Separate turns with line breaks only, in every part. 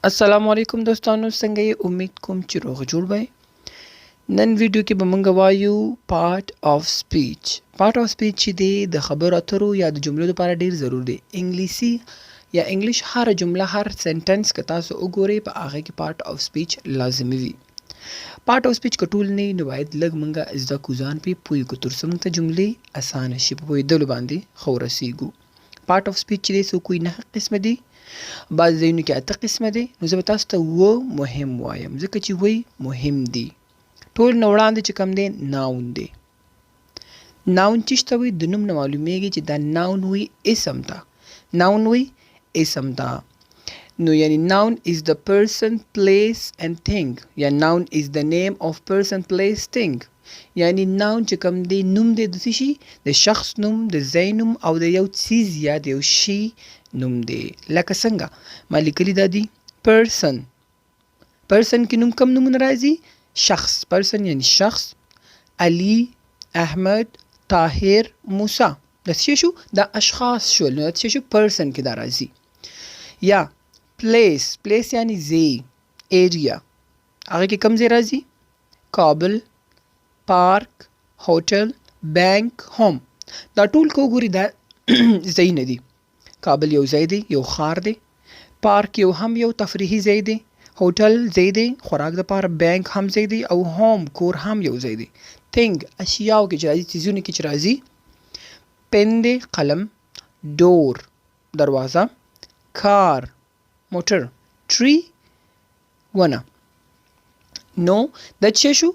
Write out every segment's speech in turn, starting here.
السلام علیکم دوستانو، څنګه یې؟ امید کوم چې روغ جوړ وئ. نن ویډیو کې به موږ وایو پارت آف سپیچ. پارت آف سپیچ چې دی د خبرو اترو یا د جملو لپاره ډیر ضرور دی. انګلیسی یا انګلش هر جمله هر سنټنس که تاسو وګورئ په هغه کې پارت آف سپیچ لازمي وي. پارت آف سپیچ که ټول نه نو باید لږ موږ زده کو ځان پې پوه کړو تر څو موږ ته جملې اسانه شي، په پوهېدلو باندې ښه ورسېږو. پارت آف سپیچ چې دی څو کوئی 9 قسمه دي، بعض ځایونو کې 8 قسمه دي. نو زه به تاسو ته مهم وایم ځکه چې مهم دي. ټول نه وړاندې چې کوم دی ناون دی. ناون چې ته وایي د نوم نه معلومیږي چې دا ناون وي اسم ته. ناون وي اسم ته. نو یعنی ناون is the person, place and thing. یا ناون is the name of person, place, thing. یعنی ناون چې کوم دی نوم دی د څه شي، د شخص نوم، د ځای نوم او د یو څیز یا د یو شي نوم دی. لکه څنګه ما لیکلي دا دی پرسن. پرسن کې نوم کم نومونه راځي؟ شخص. پرسن یعنی شخص. علی، احمد، طاهر، موسی. دا څه شو؟ دا اشخاص شول. نو دا څه شو؟ پرسن کې دا راځي. یا پلیس. پلیس یعنی ځای، ایریا. هغه کې کم ځای راځي؟ کابل، پارک، هوټل، بانک، ہوم. دا ټول کو ګوري دا ځای نه دي. کابل یو ځای دی، یو ښار دی. پارک یو تفریحي ځای دی. هوټل ځای دی خوراک دپاره. بانک هم ځای دی او ہوم کور هم یو ځای دی. تھنګ اشیاو کې چې راځي، څیزونو کې چې راځي. پن دی، قلم. ډور دروازه. کار موټر. ټری ونه. نو دا څه شو؟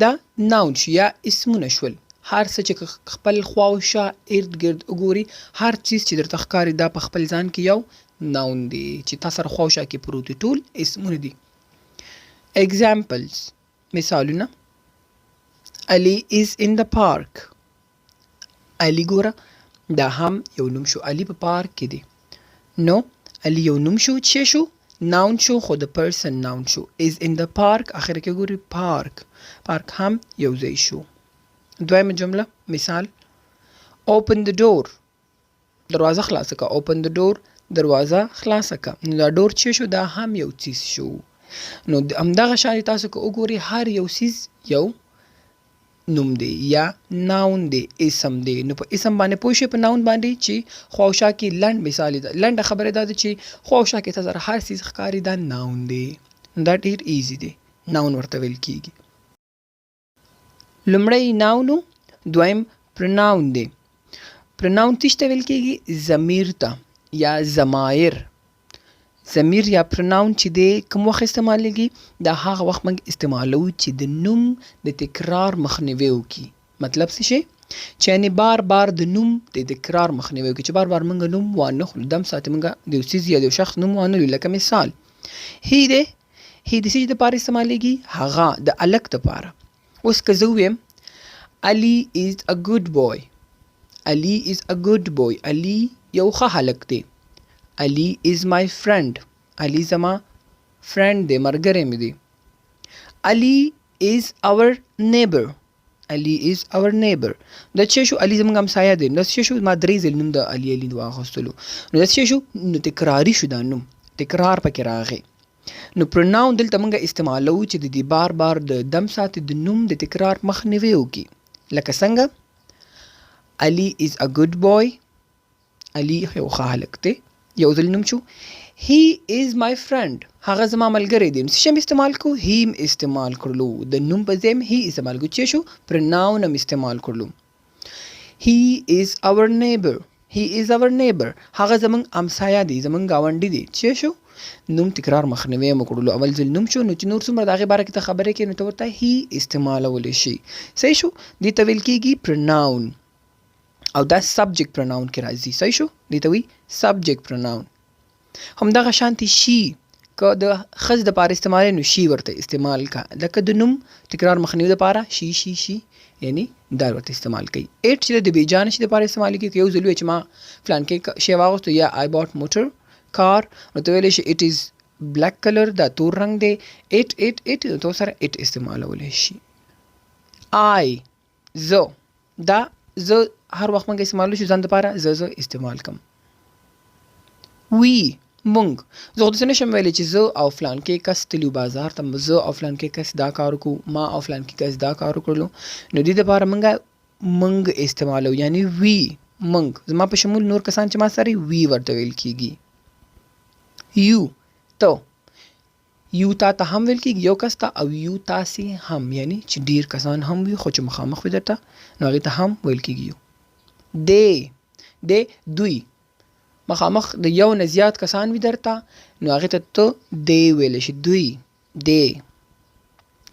دا ناون شو یا اسمونه شول. هر څه چې خپل خواوشا ارد گرد وګوري، هر چیز چې درته ښکاري دا په خپل ځان کې یو ناون دی چې تا سره خواوشا کې پروت دي، ټول اسمونه دي. اگزامپلز مثالونه: علی is in the park. علی ګوره دا هم یو نوم شو، علی په پارک کې دی. نو علی یو نوم شو، څه شو؟ ناون شو، خو د پرسن ناون شو. is in the park اخر کې ګوري پارک. پارک هم یو ځای شو. دویمه جمله مثال: open the door. دروازه خلاصه که. open the door دروازه خلاصه که. نو دا ډور چې شو؟ دا هم یو چیز شو. نو همدغه شان تاسو که وګورئ هر یو چیز یو نوم دی یا ناون دی، اسم دی. نو په اسم باندې پوه شئ، په ناون باندې چې خواوشا کې لنډ مثال ده. لنډه خبره دا ده چې خواوشا کې تاسو هر چیز ښکاري دا ناون دی. دا ډیر ایزی دی، ناون ورته ویل کیږي. لومړی ناون، دویم پرناون دی. پرناون څه ته ویل کیږي؟ ضمیر ته یا ضمایر. ضمیر یا پرناون چې دی کوم وخت استعمالیږي؟ دا هغه وخت موږ استعمالوو چې د نوم د تکرار مخنیوی وکړي. مطلب څه شي؟ چې یعنې بار بار د نوم د تکرار مخنیوی وکړي، چې بار بار موږ نوم وانخلو، دم ساتې موږ د یو څیز یا د یو شخص نوم وانلو. لکه مثال هی دی. هی د څه دپاره استعمالیږي؟ هغه د الک دپاره. اوس که زه ووایم علی is a good boy. علی is a good boy. علی یو ښه هلک دی. علی is my friend. علی زما فرند دی، ملګری مې دی. علی is our neighbor. علی is our neighbor. دا څه شو؟ علی زموږ همسایه دی. نو څه شو؟ ما 3 ځل نوم د علی واخیستلو. نو دا څه شو؟ نو تکراري شو دا نوم، تکرار پکې راغی. نو پرناون دلته موږ استعمالوو چې د دې بار بار د دم ساتي د نوم د تکرار مخنیوی وکړي. لکه څنګه علی is a good boy. علی یو ښه هلک دی، یو ځل نوم شو. he is my friend. هغه زما ملګری دی. نو څه شی استعمال کو؟ he استعمال کړلو. د نوم په ځای he استعمال کو. څه شو؟ پرناون هم استعمال کړلو. he is our neighbor. he is our neighbor. هغه زموږ همسایه دی، زموږ ګاونډي دی. څه شو؟ نوم تکرار مخنیوی مو کړلو. اول ځل نوم شو، نو چې نور څومره د هغې باره کې ته خبرې کوې نو ته ورته he استعمالولی شي. صحیح شو؟ دې ته ویل کېږي پرناون. او دا سبجیکټ پرناون کې راځي. صحیح شو؟ دې ته وایي سبجیکټ پرناون. همدغه شانتې شي که د ښځې دپاره استعمالوي نو شي ورته استعمال کا. لکه د نوم تکرار مخنیوي دپاره شي شي شي یعنی دا ورته استعمال کوي. ایټ چې د بېجانه شي دپاره استعمالېږي. که یو ځل ووایي چې ما فلانکې شی واغوستو یا I bought motor کار، نو ته ویلی شي it is black color. دا تور رنګ دی. it نو تو سره it استعمالولی شي. I زه، دا زه هر وخت موږ استعمالولی شو ځان دپاره زه استعمال کم. we مونږ. زه خو داسې نشم ویلی چې زه او فلانکې کس تللي بازار ته، زه او فلانکې کس دا کار وکړو، ما او فلانکې کس دا کار وکړلو. نو دې دپاره مونږ استعمالو، یعنی وي مونږ. زما په شمول نور کسان چې ما سره وي ورته ویل کېږي. یو ته، یو تا ته هم ویل کېږي، یو کس ته، او یو تاسې هم، یعنی چې ډېر کسان هم وي خو چې مخامخ وي درته نو هغې ته هم ویل کېږي یو. دی دوی، مخامخ د یو نه زیات کسان وي درته نو هغې ته ته دی ویلی شي، دوی دی.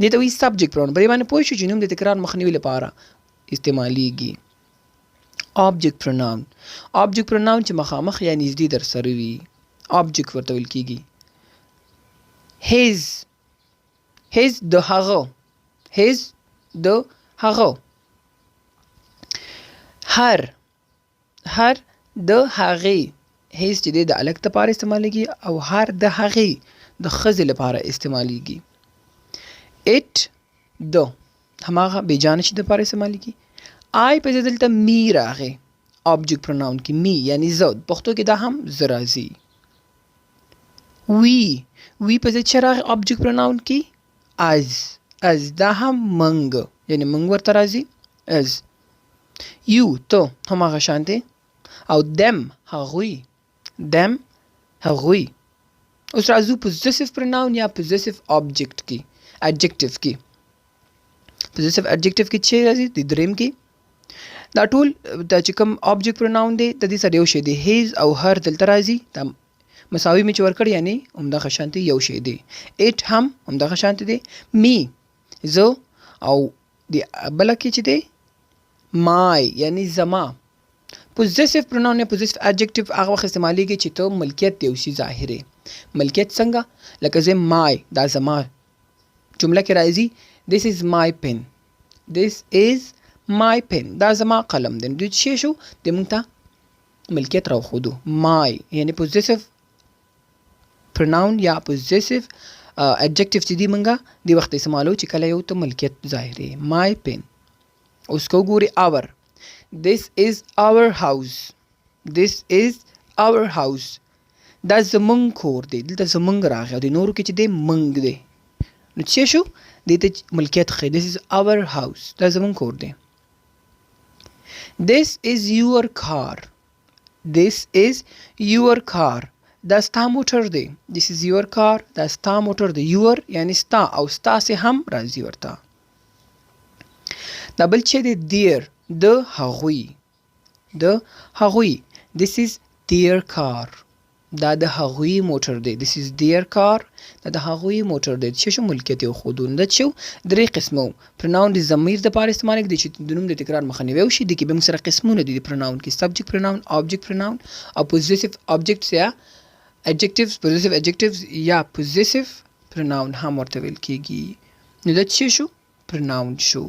دې ته وایي سبجکټ پروناون. په دې باندې پوه شو چې نوم د تکرار مخنیوي لپاره استعمالیږي. آبجکټ پروناون، آبجکټ پروناون چې مخامخ یا نږدې در سره وي آبجکټ ورته ویل کېږي. his د هغه، his د هغه. هر د هغې، his چې دی د هلک دپاره استعمالیږي او هر د هغې د ښځې لپاره استعمالیږي. it د هماغه بېجانه شي دپاره استعمالیږي. I په ځای دلته می راغی آبجکټ پروناون کې، می یعنی زه. پښتو کې دا هم زه راځي. وی په ځای چې راغی آبجکټ پروناون کې از دا هم منګ یعنی منګ ورته راځي از. یو ته هماغه شان دی، او them هغوی. اوس راځو پوزیسیو پروناون یا پوزیسیو آبجکټ کې، اډجکټیو کې. پوزیسیو اډجکټیو کې چې راځي د دریم کې. دا ټول دا چې کوم آبجکټ پروناون دی د دې سره یو شی دی. هیز او هر دلته راځي، دا مساوي مې چې ورکړ یعنی همدغه شانتي یو شی دی. ایټ هم همدغه شانتي دی. می زه، او د بله کې چې دی مای یعنی زما. پوزیسیو پروناون یا پوزیسیو اډجکټیو هغه وخت استعمالیږي چې ته ملکیت د یو شي ظاهرې. ملکیت څنګه؟ لکه زه مای دا زما جمله کې راځي this is my pen، this is my pen دا زما قلم دی. دوی څه شو د موږ ته ملکیت راوښودو. مای یعنی پوزیسیو پروناون یا پوزیسیو اډجکټیو چې دی موږ د وخت استعمالو چې کله یو ته ملکیت ظاهرې. my pen. اوس که وګورې our، this is our house، this is our house دا زمونږ کور دی. دلته زمونږ راغی او د نورو کې چې دی منګ دی نو څه شو دې ته ملکیت ښیي. this is our house دا زمونږ کور دی. this is your car، this is your car دا ستا موټر دی. this is your car دا ستا موټر دی. your یعنی ستا او ستاسې هم راځي ورته. دا بل چې دی their د هغوی. this is their car دا د هغوی موټر دی. this is their car دا د هغوی موټر دی. چې شو ملکیت یې وښودو. نو دا شو درې قسمه پروناون د ضمیر دپاره استعمالیږي دی چې د نوم د تکرار مخنیوی وشي. د کې به موږ سره قسمونه دي د پروناون کې، سبجکټ پروناون، آبجکټ پروناون او پوزیسیو آبجکټس یا adjectives، possessive adjectives یا possessive pronoun هم ورته ویل کېږي. نو دا څه شو؟ pronoun شو.